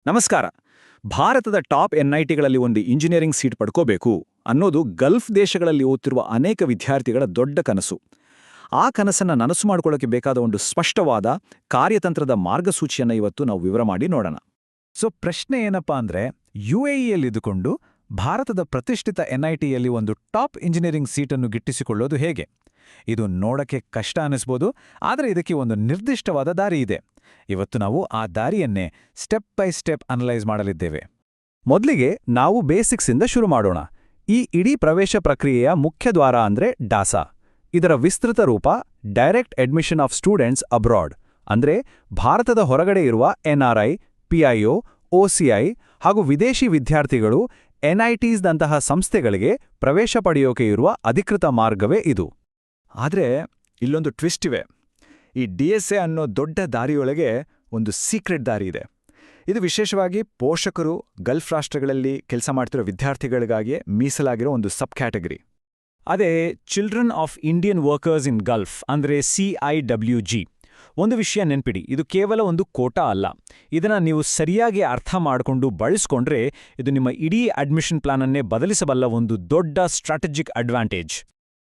ನಮಸ್ಕಾರ. ಭಾರತದ ಟಾಪ್ ಎನ್ಐಟಿಗಳಲ್ಲಿ ಒಂದು ಇಂಜಿನಿಯರಿಂಗ್ ಸೀಟ್ ಪಡ್ಕೋಬೇಕು ಅನ್ನೋದು ಗಲ್ಫ್ ದೇಶಗಳಲ್ಲಿ ಓದ್ತಿರುವ ಅನೇಕ ವಿದ್ಯಾರ್ಥಿಗಳ ದೊಡ್ಡ ಕನಸು. ಆ ಕನಸನ್ನ ನನಸು ಮಾಡ್ಕೊಳ್ಳೋಕೆ ಬೇಕಾದ ಒಂದು ಸ್ಪಷ್ಟವಾದ ಕಾರ್ಯತಂತ್ರದ ಮಾರ್ಗಸೂಚಿಯನ್ನು ಇವತ್ತು ನಾವು ವಿವರ ಮಾಡಿ ನೋಡೋಣ. ಪ್ರಶ್ನೆ ಏನಪ್ಪಾ ಅಂದ್ರೆ, ಯುಎಇಯಲ್ಲಿದ್ದುಕೊಂಡು ಭಾರತದ ಪ್ರತಿಷ್ಠಿತ ಎನ್ಐಟಿಯಲ್ಲಿ ಒಂದು ಟಾಪ್ ಇಂಜಿನಿಯರಿಂಗ್ ಸೀಟನ್ನು ಗಿಟ್ಟಿಸಿಕೊಳ್ಳೋದು ಹೇಗೆ? ಇದು ನೋಡಕ್ಕೆ ಕಷ್ಟ ಅನಿಸ್ಬೋದು, ಆದರೆ ಇದಕ್ಕೆ ಒಂದು ನಿರ್ದಿಷ್ಟವಾದ ದಾರಿ ಇದೆ. ಇವತ್ತು ನಾವು ಆ ದಾರಿಯನ್ನೇ ಸ್ಟೆಪ್ ಬೈ ಸ್ಟೆಪ್ ಅನಲೈಸ್ ಮಾಡಲಿದ್ದೇವೆ. ಮೊದಲಿಗೆ ನಾವು ಬೇಸಿಕ್ಸಿಂದ ಶುರು ಮಾಡೋಣ. ಈ ಇಡೀ ಪ್ರವೇಶ ಪ್ರಕ್ರಿಯೆಯ ಮುಖ್ಯ ದ್ವಾರ ಅಂದ್ರೆ ಡಾಸಾ. ಇದರ ವಿಸ್ತೃತ ರೂಪ direct admission of students abroad, ಅಂದ್ರೆ ಭಾರತದ ಹೊರಗಡೆ ಇರುವ ಎನ್ಆರ್ಐ, ಪಿಐಒ, ಒಸಿಐ ಹಾಗೂ ವಿದೇಶಿ ವಿದ್ಯಾರ್ಥಿಗಳು ಎನ್ಐಟಿಸ್ದಂತಹ ಸಂಸ್ಥೆಗಳಿಗೆ ಪ್ರವೇಶ ಪಡೆಯೋಕೆ ಇರುವ ಅಧಿಕೃತ ಮಾರ್ಗವೇ ಇದು. ಆದರೆ ಇಲ್ಲೊಂದು ಟ್ವಿಸ್ಟ್ ಇವೆ. ಈ ಡಿಎಸ್ಎ ಅನ್ನೋ ದೊಡ್ಡ ದಾರಿಯೊಳಗೆ ಒಂದು ಸೀಕ್ರೆಟ್ ದಾರಿ ಇದೆ. ಇದು ವಿಶೇಷವಾಗಿ ಪೋಷಕರು, ಗಲ್ಫ್ ರಾಷ್ಟ್ರಗಳಲ್ಲಿ ಕೆಲಸ ಮಾಡ್ತಿರೋ ವಿದ್ಯಾರ್ಥಿಗಳಿಗಾಗಿಯೇ ಮೀಸಲಾಗಿರೋ ಒಂದು ಸಬ್ ಕ್ಯಾಟಗರಿ. ಅದೇ children of Indian workers in Gulf, ಅಂದ್ರೆ CIWG. ಒಂದು ವಿಷಯ ನೆನ್ಪಿಡಿ, ಇದು ಕೇವಲ ಒಂದು ಕೋಟಾ ಅಲ್ಲ. ಇದನ್ನ ನೀವು ಸರಿಯಾಗಿ ಅರ್ಥ ಮಾಡಿಕೊಂಡು ಬಳಸ್ಕೊಂಡ್ರೆ ಇದು ನಿಮ್ಮ ಇಡೀ ಅಡ್ಮಿಷನ್ ಪ್ಲಾನನ್ನೇ ಬದಲಿಸಬಲ್ಲ ಒಂದು ದೊಡ್ಡ ಸ್ಟ್ರಾಟಜಿಕ್ ಅಡ್ವಾಂಟೇಜ್.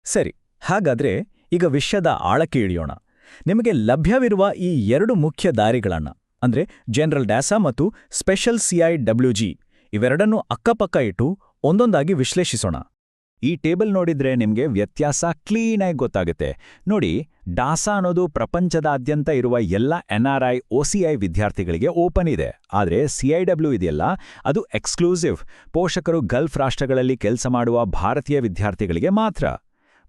ಸರಿ, ಹಾಗಾದ್ರೆ ಈಗ ವಿಷಯದ ಆಳಕ್ಕೆ ಇಳಿಯೋಣ. ನಿಮಗೆ ಲಭ್ಯವಿರುವ ಈ ಎರಡು ಮುಖ್ಯ ದಾರಿಗಳನ್ನ, ಅಂದ್ರೆ ಜನರಲ್ ಡಾಸಾ ಮತ್ತು ಸ್ಪೆಷಲ್ CIWG, ಇವೆರಡನ್ನೂ ಅಕ್ಕಪಕ್ಕ ಇಟ್ಟು ಒಂದೊಂದಾಗಿ ವಿಶ್ಲೇಷಿಸೋಣ. ಈ ಟೇಬಲ್ ನೋಡಿದ್ರೆ ನಿಮಗೆ ವ್ಯತ್ಯಾಸ ಕ್ಲೀನಾಗಿ ಗೊತ್ತಾಗುತ್ತೆ. ನೋಡಿ, ಡಾಸಾ ಅನ್ನೋದು ಪ್ರಪಂಚದಾದ್ಯಂತ ಇರುವ ಎಲ್ಲ NRI, OCI ವಿದ್ಯಾರ್ಥಿಗಳಿಗೆ ಓಪನ್ ಇದೆ. ಆದರೆ CIW ಇದೆಯಲ್ಲ, ಅದು ಎಕ್ಸ್ಕ್ಲೂಸಿವ್, ಪೋಷಕರು ಗಲ್ಫ್ ರಾಷ್ಟ್ರಗಳಲ್ಲಿ ಕೆಲಸ ಮಾಡುವ ಭಾರತೀಯ ವಿದ್ಯಾರ್ಥಿಗಳಿಗೆ ಮಾತ್ರ.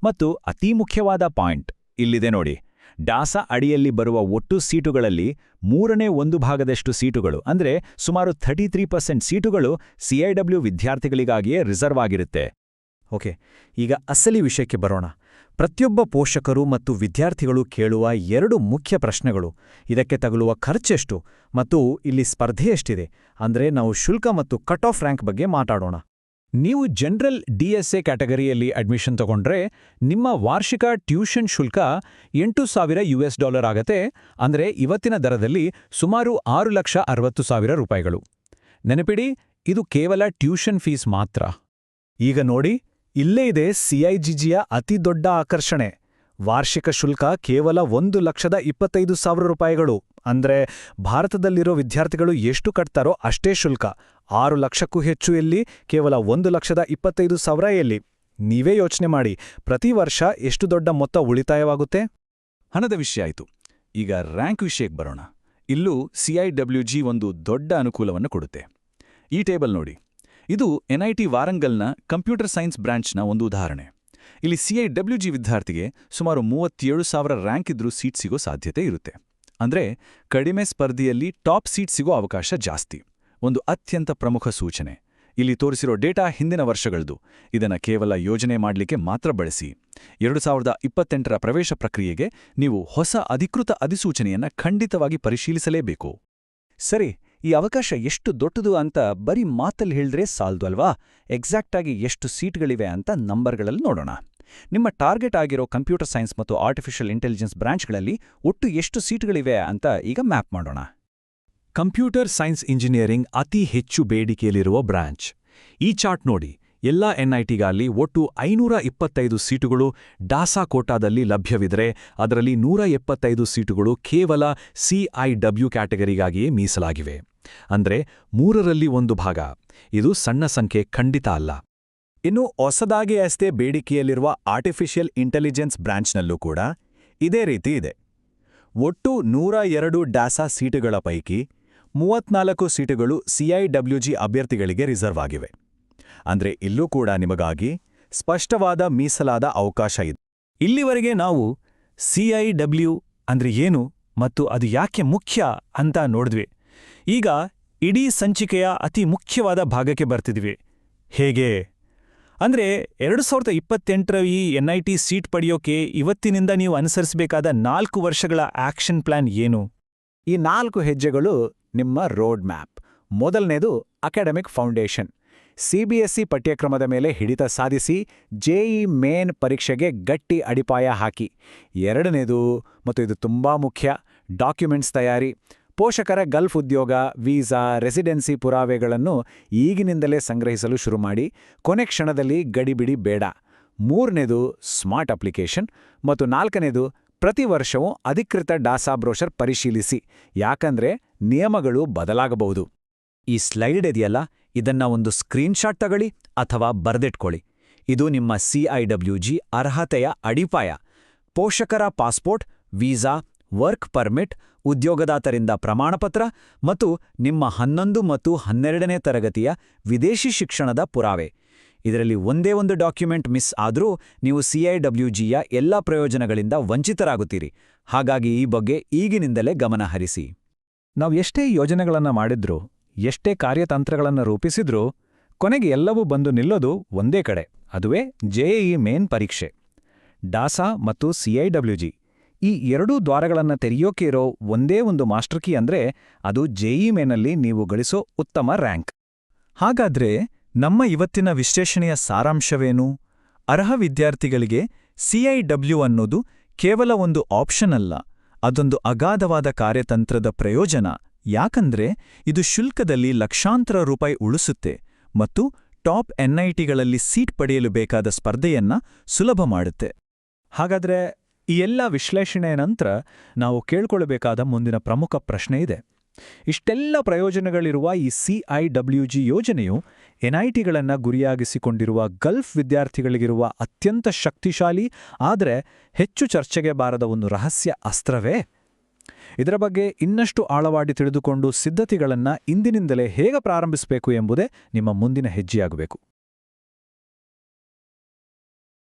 ಮತ್ತು ಅತೀ ಮುಖ್ಯವಾದ ಪಾಯಿಂಟ್ ಇಲ್ಲಿದೆ ನೋಡಿ. ಡಾಸಾ ಅಡಿಯಲ್ಲಿ ಬರುವ ಒಟ್ಟು ಸೀಟುಗಳಲ್ಲಿ 1/3 ಸೀಟುಗಳು, ಅಂದ್ರೆ ಸುಮಾರು 33% ಸೀಟುಗಳು CIW ವಿದ್ಯಾರ್ಥಿಗಳಿಗಾಗಿಯೇ ರಿಸರ್ವ್ ಆಗಿರುತ್ತೆ. ಓಕೆ, ಈಗ ಅಸಲಿ ವಿಷಯಕ್ಕೆ ಬರೋಣ. ಪ್ರತಿಯೊಬ್ಬ ಪೋಷಕರು ಮತ್ತು ವಿದ್ಯಾರ್ಥಿಗಳು ಕೇಳುವ ಎರಡು ಮುಖ್ಯ ಪ್ರಶ್ನೆಗಳು: ಇದಕ್ಕೆ ತಗುಲುವ ಖರ್ಚೆಷ್ಟು ಮತ್ತು ಇಲ್ಲಿ ಸ್ಪರ್ಧೆ ಎಷ್ಟಿದೆ. ಅಂದ್ರೆ ನಾವು ಶುಲ್ಕ ಮತ್ತು ಕಟ್ ಆಫ್ ರ್ಯಾಂಕ್ ಬಗ್ಗೆ ಮಾತಾಡೋಣ. ನೀವು ಜನರಲ್ DSA ಕ್ಯಾಟಗರಿಯಲ್ಲಿ ಅಡ್ಮಿಷನ್ ತಗೊಂಡ್ರೆ ನಿಮ್ಮ ವಾರ್ಷಿಕ ಟ್ಯೂಷನ್ ಶುಲ್ಕ $8,000 ಆಗತ್ತೆ. ಅಂದ್ರೆ ಇವತ್ತಿನ ದರದಲ್ಲಿ ಸುಮಾರು $6,60,000. ನೆನಪಿಡಿ, ಇದು ಕೇವಲ ಟ್ಯೂಷನ್ ಫೀಸ್ ಮಾತ್ರ. ಈಗ ನೋಡಿ, ಇಲ್ಲೇ ಇದೆ CIGGಯ ಅತಿ ದೊಡ್ಡ ಆಕರ್ಷಣೆ. ವಾರ್ಷಿಕ ಶುಲ್ಕ ಕೇವಲ $1,25,000. ಅಂದ್ರೆ ಭಾರತದಲ್ಲಿರೋ ವಿದ್ಯಾರ್ಥಿಗಳು ಎಷ್ಟು ಕಟ್ತಾರೋ ಅಷ್ಟೇ ಶುಲ್ಕ. 6 ಲಕ್ಷಕ್ಕೂ ಹೆಚ್ಚು ಎಲ್ಲಿ, ಕೇವಲ $1,25,000 ಎಲ್ಲಿ? ನೀವೇ ಯೋಚನೆ ಮಾಡಿ, ಪ್ರತಿ ವರ್ಷ ಎಷ್ಟು ದೊಡ್ಡ ಮೊತ್ತ ಉಳಿತಾಯವಾಗುತ್ತೆ? ಹಣದ ವಿಷಯ ಆಯಿತು. ಈಗ ರ್ಯಾಂಕ್ ವಿಷಯಕ್ಕೆ ಬರೋಣ. ಇಲ್ಲೂ CIWG ಒಂದು ದೊಡ್ಡ ಅನುಕೂಲವನ್ನು ಕೊಡುತ್ತೆ. ಈ ಟೇಬಲ್ ನೋಡಿ, ಇದು NIT ವಾರಂಗಲ್ನ ಕಂಪ್ಯೂಟರ್ ಸೈನ್ಸ್ ಬ್ರಾಂಚ್ನ ಒಂದು ಉದಾಹರಣೆ. ಇಲ್ಲಿ CIWG ವಿದ್ಯಾರ್ಥಿಗೆ ಸುಮಾರು 37,000 ರ್ಯಾಂಕ್ ಇದ್ರೂ ಸೀಟ್ ಸಿಗೋ ಸಾಧ್ಯತೆ ಇರುತ್ತೆ. ಅಂದ್ರೆ ಕಡಿಮೆ ಸ್ಪರ್ಧೆಯಲ್ಲಿ ಟಾಪ್ ಸೀಟ್ ಸಿಗೋ ಅವಕಾಶ ಜಾಸ್ತಿ. ಒಂದು ಅತ್ಯಂತ ಪ್ರಮುಖ ಸೂಚನೆ, ಇಲ್ಲಿ ತೋರಿಸಿರೋ ಡೇಟಾ ಹಿಂದಿನ ವರ್ಷಗಳದು. ಇದನ್ನ ಕೇವಲ ಯೋಜನೆ ಮಾಡಲಿಕ್ಕೆ ಮಾತ್ರ ಬಳಸಿ. 2028ರ ಪ್ರವೇಶ ಪ್ರಕ್ರಿಯೆಗೆ ನೀವು ಹೊಸ ಅಧಿಕೃತ ಅಧಿಸೂಚನೆಯನ್ನ ಖಂಡಿತವಾಗಿ ಪರಿಶೀಲಿಸಲೇಬೇಕು. ಸರಿ, ಈ ಅವಕಾಶ ಎಷ್ಟು ದೊಡ್ಡದು ಅಂತ ಬರೀ ಮಾತಲ್ಲಿ ಹೇಳಿದ್ರೆ ಸಾಲ್ದು ಅಲ್ವಾ? ಎಕ್ಸಾಕ್ಟ್ ಆಗಿ ಎಷ್ಟು ಸೀಟ್ಗಳಿವೆ ಅಂತ ನಂಬರ್ಗಳಲ್ಲಿ ನೋಡೋಣ. ನಿಮ್ಮ ಟಾರ್ಗೆಟ್ ಆಗಿರೋ ಕಂಪ್ಯೂಟರ್ ಸೈನ್ಸ್ ಮತ್ತು ಆರ್ಟಿಫಿಷಿಯಲ್ ಇಂಟೆಲಿಜೆನ್ಸ್ ಬ್ರಾಂಚ್ಗಳಲ್ಲಿ ಒಟ್ಟು ಎಷ್ಟು ಸೀಟ್ಗಳಿವೆ ಅಂತ ಈಗ ಮ್ಯಾಪ್ ಮಾಡೋಣ. ಕಂಪ್ಯೂಟರ್ ಸೈನ್ಸ್ ಇಂಜಿನಿಯರಿಂಗ್ ಅತಿ ಹೆಚ್ಚು ಬೇಡಿಕೆಯಲ್ಲಿರುವ ಬ್ರಾಂಚ್. ಈ ಚಾರ್ಟ್ ನೋಡಿ, ಎಲ್ಲ NITಗಳಲ್ಲಿ ಒಟ್ಟು 525 ಸೀಟುಗಳು ಡಾಸಾ ಕೋಟಾದಲ್ಲಿ ಲಭ್ಯವಿದ್ರೆ ಅದರಲ್ಲಿ 175 ಸೀಟುಗಳು ಕೇವಲ CIW ಕ್ಯಾಟಗರಿಗಾಗಿಯೇ ಮೀಸಲಾಗಿವೆ. ಅಂದ್ರೆ 1/3 ಭಾಗ. ಇದು ಸಣ್ಣ ಸಂಖ್ಯೆ ಖಂಡಿತ ಅಲ್ಲ. ಇನ್ನು ಹೊಸದಾಗಿ ಅಷ್ಟೇ ಬೇಡಿಕೆಯಲ್ಲಿರುವ ಆರ್ಟಿಫಿಷಿಯಲ್ ಇಂಟೆಲಿಜೆನ್ಸ್ ಬ್ರಾಂಚ್ನಲ್ಲೂ ಕೂಡ ಇದೇ ರೀತಿ ಇದೆ. ಒಟ್ಟು 102 ಡಾಸಾ ಸೀಟುಗಳ ಪೈಕಿ 34 ಸೀಟುಗಳು CIWG ಅಭ್ಯರ್ಥಿಗಳಿಗೆ ರಿಸರ್ವ್ ಆಗಿವೆ. ಅಂದ್ರೆ ಇಲ್ಲೂ ಕೂಡ ನಿಮಗಾಗಿ ಸ್ಪಷ್ಟವಾದ ಮೀಸಲಾದ ಅವಕಾಶ ಇದೆ. ಇಲ್ಲಿವರೆಗೆ ನಾವು CIW ಅಂದ್ರೆ ಏನು ಮತ್ತು ಅದು ಯಾಕೆ ಮುಖ್ಯ ಅಂತ ನೋಡಿದ್ವಿ. ಈಗ ಇಡೀ ಸಂಚಿಕೆಯ ಅತಿ ಮುಖ್ಯವಾದ ಭಾಗಕ್ಕೆ ಬರ್ತಿದ್ವಿ. ಹೇಗೆ ಅಂದ್ರೆ 2028ರ ಈ NIT ಸೀಟ್ ಪಡೆಯೋಕೆ ಇವತ್ತಿನಿಂದ ನೀವು ಅನುಸರಿಸಬೇಕಾದ 4 ವರ್ಷಗಳ ಆಕ್ಷನ್ ಪ್ಲಾನ್ ಏನು? ಈ 4 ಹೆಜ್ಜೆಗಳು ನಿಮ್ಮ ರೋಡ್ ಮ್ಯಾಪ್. ಮೊದಲನೇದು ಅಕಾಡೆಮಿಕ್ ಫೌಂಡೇಶನ್. CBSE ಪಠ್ಯಕ್ರಮದ ಮೇಲೆ ಹಿಡಿತ ಸಾಧಿಸಿ JEE ಮೇನ್ ಪರೀಕ್ಷೆಗೆ ಗಟ್ಟಿ ಅಡಿಪಾಯ ಹಾಕಿ. ಎರಡನೇದು, ಮತ್ತು ಇದು ತುಂಬಾ ಮುಖ್ಯ, ಡಾಕ್ಯುಮೆಂಟ್ಸ್ ತಯಾರಿ. ಪೋಷಕರ ಗಲ್ಫ್ ಉದ್ಯೋಗ, ವೀಸಾ, ರೆಸಿಡೆನ್ಸಿ ಪುರಾವೆಗಳನ್ನು ಈಗಿನಿಂದಲೇ ಸಂಗ್ರಹಿಸಲು ಶುರುಮಾಡಿ, ಕೊನೆ ಕ್ಷಣದಲ್ಲಿ ಗಡಿಬಿಡಿ ಬೇಡ. 3ನೇದು ಸ್ಮಾರ್ಟ್ ಅಪ್ಲಿಕೇಶನ್ ಮತ್ತು 4ನೇದು ಪ್ರತಿ ವರ್ಷವೂ ಅಧಿಕೃತ ಡಾಸಾ ಬ್ರೋಷರ್ ಪರಿಶೀಲಿಸಿ, ಯಾಕಂದ್ರೆ ನಿಯಮಗಳು ಬದಲಾಗಬಹುದು. ಈ ಸ್ಲೈಡ್ ಇದೆಯಲ್ಲ, ಇದನ್ನ ಒಂದು ಸ್ಕ್ರೀನ್ಶಾಟ್ ತಗೊಳ್ಳಿ ಅಥವಾ ಬರ್ದಿಟ್ಕೊಳ್ಳಿ. ಇದು ನಿಮ್ಮ CIWG ಅರ್ಹತೆಯ ಅಡಿಪಾಯ. ಪೋಷಕರ ಪಾಸ್ಪೋರ್ಟ್, ವೀಸಾ, ವರ್ಕ್ ಪರ್ಮಿಟ್, ಉದ್ಯೋಗದಾತರಿಂದ ಪ್ರಮಾಣಪತ್ರ ಮತ್ತು ನಿಮ್ಮ 11 ಮತ್ತು 12ನೇ ತರಗತಿಯ ವಿದೇಶಿ ಶಿಕ್ಷಣದ ಪುರಾವೆ. ಇದರಲ್ಲಿ ಒಂದೇ ಒಂದು ಡಾಕ್ಯುಮೆಂಟ್ ಮಿಸ್ ಆದರೂ ನೀವು CIWGಯ ಎಲ್ಲ ಪ್ರಯೋಜನಗಳಿಂದ ವಂಚಿತರಾಗುತ್ತೀರಿ. ಹಾಗಾಗಿ ಈ ಬಗ್ಗೆ ಈಗಿನಿಂದಲೇ ಗಮನ ಹರಿಸಿ. ನಾವು ಎಷ್ಟೇ ಯೋಜನೆಗಳನ್ನು ಮಾಡಿದ್ರೂ, ಎಷ್ಟೇ ಕಾರ್ಯತಂತ್ರಗಳನ್ನು ರೂಪಿಸಿದ್ರೂ, ಕೊನೆಗೆ ಎಲ್ಲವೂ ಬಂದು ನಿಲ್ಲೋದು ಒಂದೇ ಕಡೆ. ಅದುವೇ JEE ಮೇನ್ ಪರೀಕ್ಷೆ. ಡಾಸಾ ಮತ್ತು CIWG ಈ ಎರಡೂ ದ್ವಾರಗಳನ್ನು ತೆರೆಯೋಕೆ ಇರೋ ಒಂದೇ ಒಂದು ಮಾಸ್ಟರ್ ಕೀ ಅಂದ್ರೆ ಅದು JEE ಮೇನಲ್ಲಿ ನೀವು ಗಳಿಸೋ ಉತ್ತಮ ರ್ಯಾಂಕ್. ಹಾಗಾದ್ರೆ ನಮ್ಮ ಇವತ್ತಿನ ವಿಶ್ಲೇಷಣೆಯ ಸಾರಾಂಶವೇನು? ಅರ್ಹ ವಿದ್ಯಾರ್ಥಿಗಳಿಗೆ CIW ಅನ್ನೋದು ಕೇವಲ ಒಂದು ಆಪ್ಷನ್ ಅಲ್ಲ, ಅದೊಂದು ಅಗಾಧವಾದ ಕಾರ್ಯತಂತ್ರದ ಪ್ರಯೋಜನ. ಯಾಕಂದ್ರೆ ಇದು ಶುಲ್ಕದಲ್ಲಿ ಲಕ್ಷಾಂತರ ರೂಪಾಯಿ ಉಳಿಸುತ್ತೆ ಮತ್ತು ಟಾಪ್ NITಗಳಲ್ಲಿ ಸೀಟ್ ಪಡೆಯಲು ಬೇಕಾದ ಸ್ಪರ್ಧೆಯನ್ನ ಸುಲಭ ಮಾಡುತ್ತೆ. ಹಾಗಾದ್ರೆ ಈ ಎಲ್ಲ ವಿಶ್ಲೇಷಣೆಯ ನಂತರ ನಾವು ಕೇಳ್ಕೊಳ್ಬೇಕಾದ ಮುಂದಿನ ಪ್ರಮುಖ ಪ್ರಶ್ನೆ ಇದೆ. ಇಷ್ಟೆಲ್ಲ ಪ್ರಯೋಜನಗಳಿರುವ ಈ CIWG ಯೋಜನೆಯು NITಗಳನ್ನು ಗುರಿಯಾಗಿಸಿಕೊಂಡಿರುವ ಗಲ್ಫ್ ವಿದ್ಯಾರ್ಥಿಗಳಿಗಿರುವ ಅತ್ಯಂತ ಶಕ್ತಿಶಾಲಿ ಆದರೆ ಹೆಚ್ಚು ಚರ್ಚೆಗೆ ಬಾರದ ಒಂದು ರಹಸ್ಯ ಅಸ್ತ್ರವೇ? ಇದರ ಬಗ್ಗೆ ಇನ್ನಷ್ಟು ಆಳವಾಗಿ ತಿಳಿದುಕೊಂಡು ಸಿದ್ಧತೆಗಳನ್ನು ಇಂದಿನಿಂದಲೇ ಹೇಗೆ ಪ್ರಾರಂಭಿಸಬೇಕು ಎಂಬುದೇ ನಿಮ್ಮ ಮುಂದಿನ ಹೆಜ್ಜೆಯಾಗಬೇಕು.